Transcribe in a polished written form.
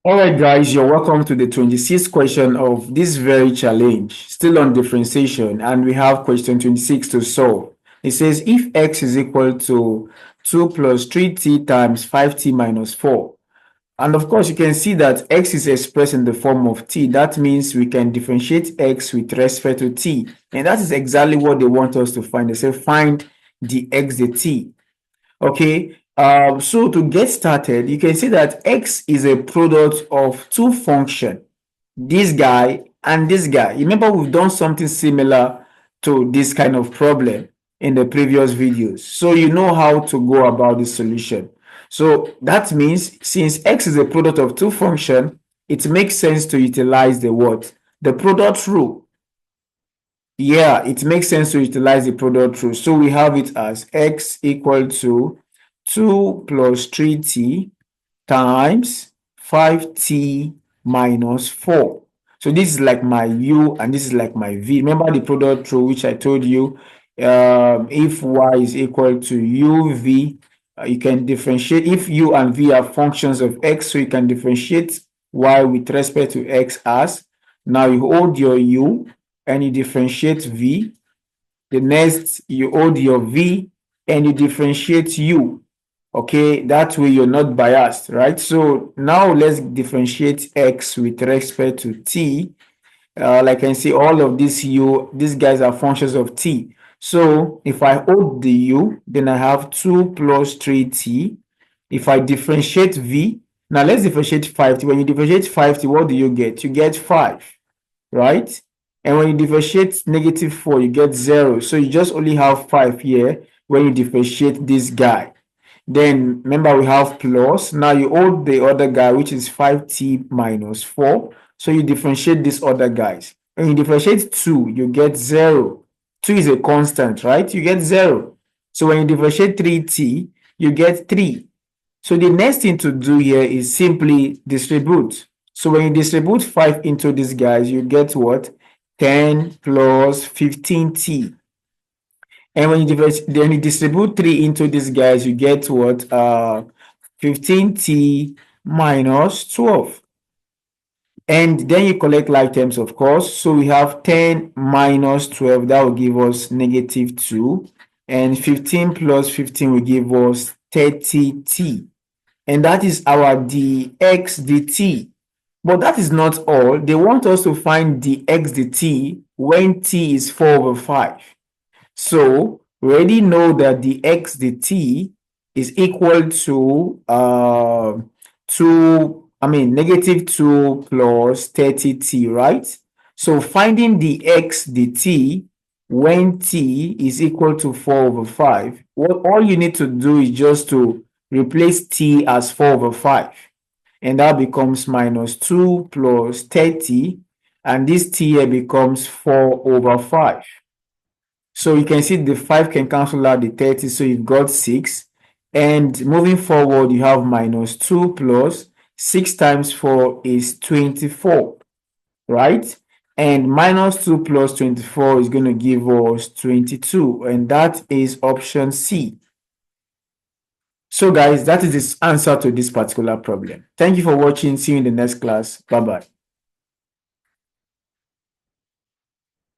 All right, guys, you're welcome to the 26th question of this very challenge, still on differentiation, and we have question 26 to solve. It says if x is equal to 2 plus 3t times 5t minus 4. And of course, you can see that x is expressed in the form of t. That means we can differentiate x with respect to t. And that is exactly what they want us to find. They say find the x, the t. Okay, so to get started, you can see that x is a product of two functions, this guy and this guy. Remember, we've done something similar to this kind of problem in the previous videos. So you know how to go about the solution. So that means since x is a product of two functions, it makes sense to utilize the what? The product rule. Yeah, it makes sense to utilize the product rule. So we have it as x equal to 2 plus 3t times 5t minus 4. So this is like my u and this is like my v. Remember the product rule which I told you, if y is equal to uv, you can differentiate if u and v are functions of x, so you can differentiate y with respect to x as, now you hold your u and you differentiate v. The next, you hold your v and you differentiate u. Okay, that way you're not biased, right? So now let's differentiate x with respect to t. Like I can see all of these guys are functions of t. So if I hold the u, then I have 2 plus 3t. If I differentiate v, now let's differentiate 5t. When you differentiate 5t, what do you get? You get 5, right? And when you differentiate negative 4, you get 0. So you just only have 5 here when you differentiate this guy. Then remember we have plus. Now you hold the other guy, which is 5t minus 4. So you differentiate these other guys. When you differentiate 2, you get 0. 2 is a constant, right? You get 0. So when you differentiate 3t, you get 3. So the next thing to do here is simply distribute. So when you distribute 5 into these guys, you get what? 10 plus 15t. And when you distribute 3 into these guys, you get what? 15t minus 12. And then you collect like terms, of course. So we have 10 minus 12, that will give us negative 2. And 15 plus 15 will give us 30t. And that is our dx dt. But that is not all. They want us to find dx dt when t is 4 over 5. So we already know that the x dt is equal to negative 2 plus 30t, right? So finding the x dt when t is equal to 4 over 5, all you need to do is just to replace t as 4 over 5. And that becomes minus 2 plus 30. And this t here becomes 4 over 5. So you can see the 5 can cancel out the 30, so you've got 6. And moving forward, you have minus 2 plus 6 times 4 is 24, right? And minus 2 plus 24 is going to give us 22, and that is option C. So guys, that is the answer to this particular problem. Thank you for watching. See you in the next class. Bye-bye.